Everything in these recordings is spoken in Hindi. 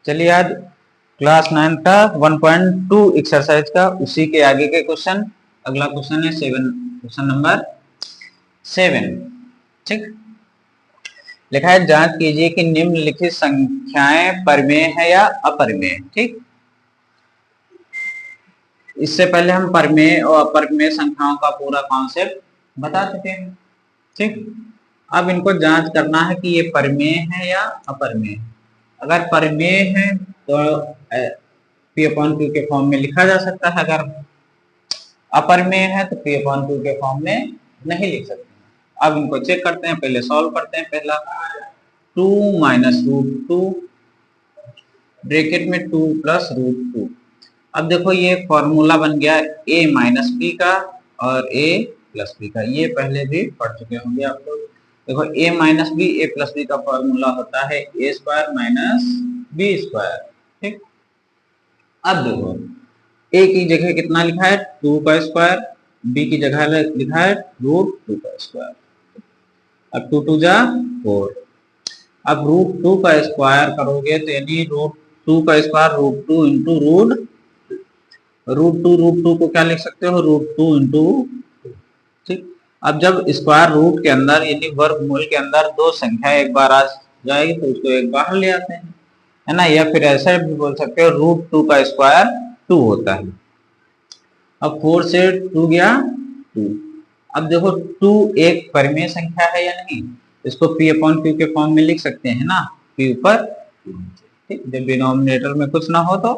चलिए आज क्लास 9 का 1.2 एक्सरसाइज का उसी के आगे के क्वेश्चन। अगला क्वेश्चन है क्वेश्चन नंबर 7। ठीक, लिखा है जांच कीजिए कि निम्नलिखित संख्याएं परिमेय है या अपरिमेय। ठीक, इससे पहले हम परिमेय और अपरिमेय संख्याओं का पूरा कॉन्सेप्ट बता चुके हैं। ठीक, अब इनको जांच करना है कि ये परिमेय है या अपरिमेय। अगर परिमेय है तो P अपॉन Q के फॉर्म में लिखा जा सकता है, अगर अपरिमेय है तो P अपॉन Q के फॉर्म में नहीं लिख सकते। अब इनको चेक करते हैं, पहले सॉल्व करते हैं। पहला 2 माइनस रूट 2 ब्रैकेट में 2 प्लस रूट 2। अब देखो ये फॉर्मूला बन गया a माइनस बी का और a प्लस बी का, ये पहले भी पढ़ चुके होंगे आप लोग। देखो a minus B a plus B का फॉर्मूला होता है a square minus B square. ठीक, अब देखो a की जगह कितना लिखा है 2 का स्क्वायर, b की जगह लिखा है रूट 2 का स्क्वायर। अब 2 2 जा 4। अब रूट 2 का स्क्वायर करोगे तो यानी रूट 2 का square root 2 into root two को क्या लिख सकते हो रूट 2 इंटू। ठीक, अब जब स्क्वायर रूट के अंदर यानी वर्गमूल के अंदर दो संख्या एक बार आ जाएगी तो उसको एक बाहर ले आते हैं, है ना। या फिर ऐसा भी बोल सकते हो रूट 2 का स्क्वायर 2 होता है। अब 4 से 2 गया 2। अब देखो 2 एक परिमेय संख्या है या नहीं, इसको P अपॉन Q के फॉर्म में लिख सकते हैं ना, P ऊपर। ठीक, जब डिनोमिनेटर में कुछ ना हो तो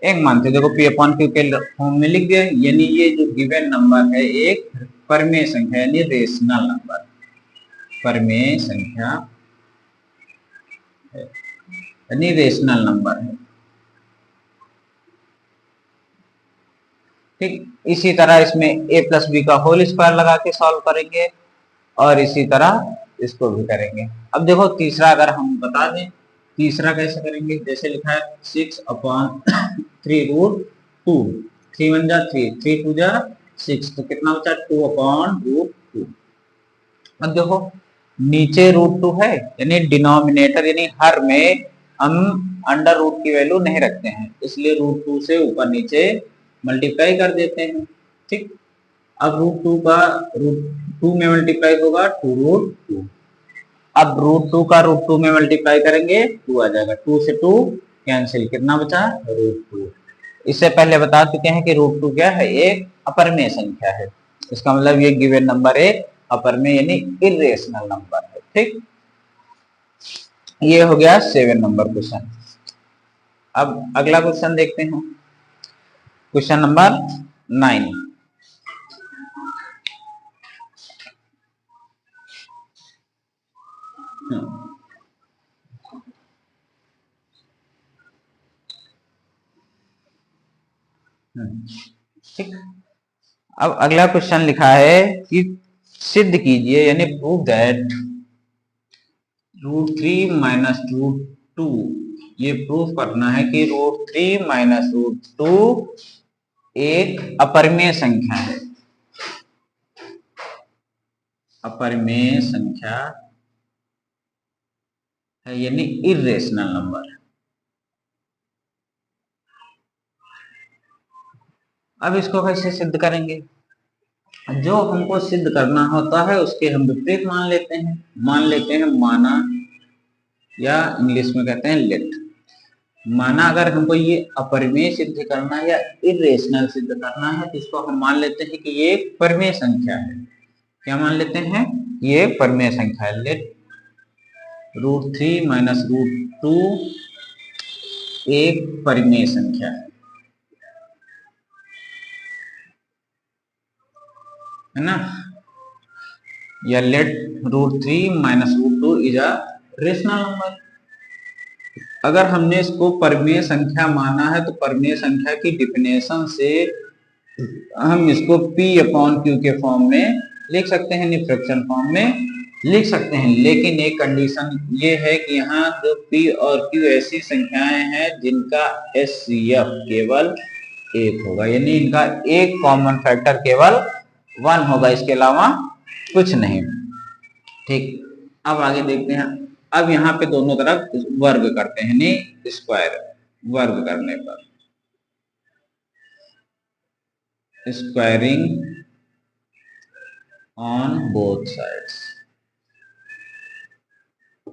एक मानते, देखो P अपॉन Q के फॉर्म में लिख दिया, यानी ये जो गिवन नंबर है एक परिमेय संख्या यानी रेशनल नंबर, परिमेय संख्या है यानी रेशनल नंबर है। ठीक, इसी तरह इसमें a प्लस बी का होल स्क्वायर लगा के सॉल्व करेंगे और इसी तरह इसको भी करेंगे। अब देखो तीसरा अगर हम बता दें, तीसरा कैसे करेंगे, जैसे लिखा है 6 अपॉन 3 रूट 2, 3 1 जा 3, 3 2 जा 6, तो कितना बचा 2 अपॉन रूट 2। अब देखो नीचे रूट 2 है यानी डिनोमिनेटर यानी हर में हम अंडर रूट की वैल्यू नहीं रखते हैं, इसलिए रूट 2 से ऊपर नीचे मल्टीप्लाई कर देते हैं। ठीक, अब रूट 2 का रूट 2 में मल्टीप्लाई होगा 2 रूट 2। अब रूट 2 का रूट 2 में मल्टीप्लाई करेंगे 2 आ जाएगा, 2 से 2 कैंसिल, कितना बचा रूट 2। इससे पहले बता चुके हैं कि रूट 2 क्या है, एक अपरिमेय संख्या है। इसका मतलब ये गिवन नंबर एक अपरिमेय यानी इरेशनल नंबर है। ठीक, ये हो गया 7 नंबर क्वेश्चन। अब अगला क्वेश्चन देखते हैं, क्वेश्चन नंबर 9। ठीक, अब अगला क्वेश्चन लिखा है कि सिद्ध कीजिए यानी prove that root 3 minus root 2, ये प्रूफ करना है कि रूट 3 माइनस रूट 2 एक अपरिमेय संख्या है, अपरिमेय संख्या है यानी इरेशनल नंबर है। अब इसको कैसे सिद्ध करेंगे, जो हमको सिद्ध करना होता है उसके हम विपरीत मान लेते हैं, माना, या इंग्लिश में कहते हैं लेट। माना अगर हमको ये अपरिमेय सिद्ध करना है या इरेशनल सिद्ध करना है तो इसको हम मान लेते हैं कि ये एक परिमेय संख्या है। क्या मान लेते हैं, ये परिमेय संख्या है। लेट रूट 3 माइनस रूट 2 एक परिमेय संख्या है ना, या let root 3 minus root 2 is a rational number. अगर हमने इसको परिमेय संख्या माना है तो परिमेय संख्या की डिफिनेशन से हम इसको P अपॉन Q के फॉर्म में लिख सकते हैं, फ्रैक्शन फॉर्म में लिख सकते हैं। लेकिन एक कंडीशन ये है कि यहाँ जो P और Q ऐसी संख्याएं हैं जिनका HCF केवल एक होगा, यानी इनका एक कॉमन फैक्टर केवल 1 होगा, इसके अलावा कुछ नहीं। ठीक, अब आगे देखते हैं अब यहाँ पे दोनों तरफ वर्ग करते हैं, यानी स्क्वायर, वर्ग करने पर स्क्वायरिंग ऑन बोथ साइड्स।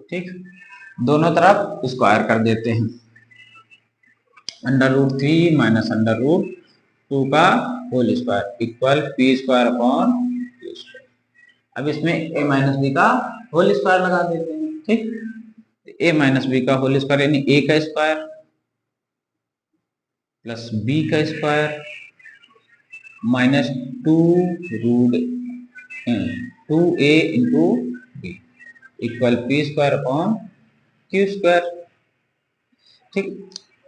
ठीक, दोनों तरफ स्क्वायर कर देते हैं। √3 माइनस √2 का whole square equal P square upon Q square. अब इसमें a माइनस बी का होल स्क्वायर लगा देते हैं। ठीक, a माइनस बी का होल स्क्वायर यानी a का स्क्वायर प्लस b का square minus 2a into B equal P square upon Q square. ठीक,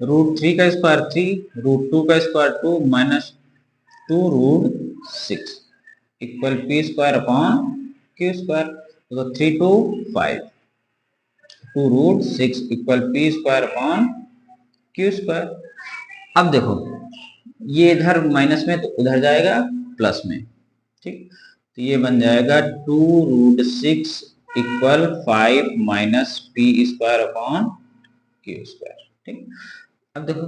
√3 का स्क्वायर 3, √2 का square 2 minus 2√6 equal P square upon Q square. तो 3 2 5, 2√6 equal P square upon Q square. अब देखो ये इधर माइनस में तो उधर जाएगा प्लस में। ठीक, तो ये बन जाएगा 2√6 equal 5 minus P square upon Q square. ठीक, अब देखो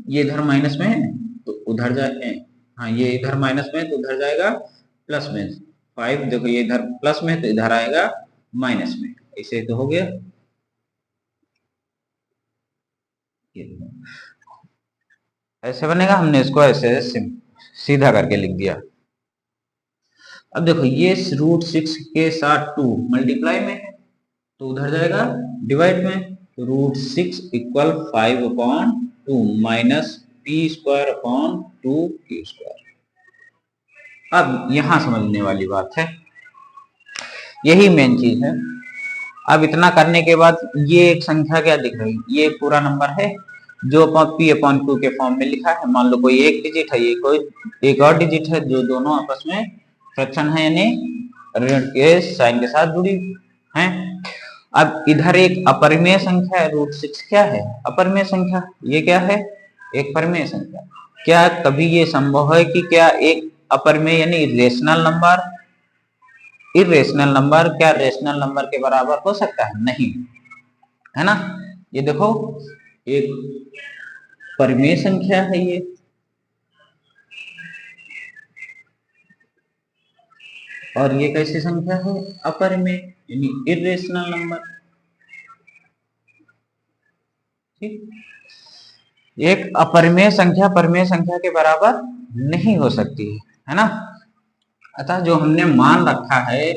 ये इधर माइनस में है तो उधर जाए, हाँ ये इधर माइनस में है तो उधर जाएगा प्लस में। 5 देखो ये इधर प्लस में है तो इधर आएगा माइनस में, ऐसे तो हो गया। ऐसे बनेगा, हमने इसको ऐसे सीधा करके लिख दिया। अब देखो ये √6 के साथ 2 मल्टीप्लाई में है तो उधर जाएगा डिवाइड में, तो √6 equal 5 upon 2 minus P square upon 2 Q square. अब यहां समझने वाली बात है, यही मेन चीज है। अब इतना करने के बाद ये एक संख्या क्या दिख रही है, ये पूरा नंबर है जो पी अपॉन क्यू के फॉर्म में लिखा है। मान लो कोई एक डिजिट है, ये कोई एक और डिजिट है जो दोनों आपस में फ्रैक्शन है यानी ऋण के साइन के साथ जुड़ी है। अब इधर एक अपरिमेय संख्या है, √6 क्या है, अपरिमेय संख्या। ये क्या है, एक परिमेय संख्या। क्या कभी ये संभव है कि क्या एक अपरिमेय यानी इरेशनल नंबर क्या रेशनल नंबर के बराबर हो सकता है? नहीं, है ना। ये देखो एक परिमेय संख्या है ये, और ये कैसी संख्या है, अपरिमेय यानी इरेशनल नंबर। ठीक, एक अपरिमेय संख्या परिमेय संख्या के बराबर नहीं हो सकती है ना। अतः जो हमने मान रखा है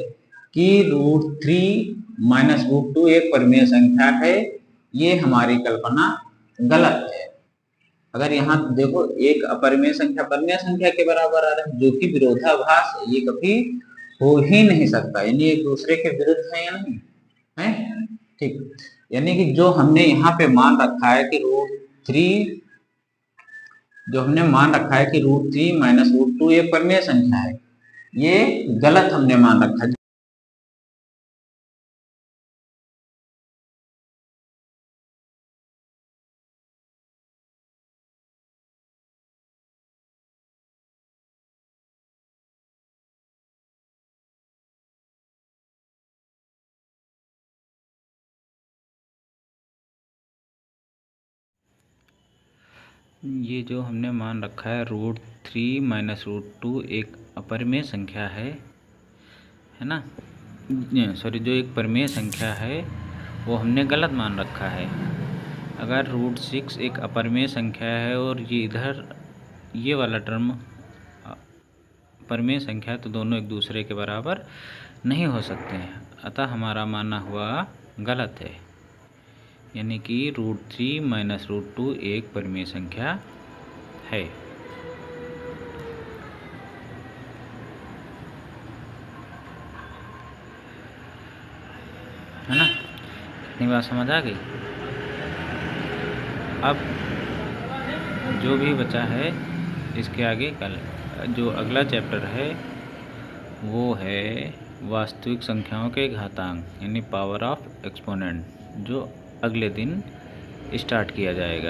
कि √3 माइनस √2 एक परिमेय संख्या है, ये हमारी कल्पना गलत है। अगर यहाँ देखो एक अपरिमेय संख्या परिमेय संख्या के बराबर आ रहा है जो कि विरोधाभास है, ये कभी हो ही नहीं सकता, यानी एक दूसरे के विरुद्ध है या नहीं है। ठीक, यानी कि जो हमने यहाँ पे मान रखा है कि √3 माइनस √2 एक परिमेय संख्या है, ये गलत हमने मान रखा है। ये जो हमने मान रखा है √3 माइनस √2 एक अपरिमेय संख्या है ना, सॉरी जो एक परिमेय संख्या है वो हमने गलत मान रखा है। अगर √6 एक अपरिमेय संख्या है और ये इधर ये वाला टर्म परिमेय संख्या है तो दोनों एक दूसरे के बराबर नहीं हो सकते हैं, अतः हमारा मानना हुआ गलत है। यानी कि √3 माइनस √2 एक परिमेय संख्या है। है ना, इतनी बात समझ आ गई। अब जो भी बचा है इसके आगे कल जो अगला चैप्टर है वो है वास्तविक संख्याओं के घातांक यानी पावर ऑफ एक्सपोनेंट, जो अगले दिन स्टार्ट किया जाएगा।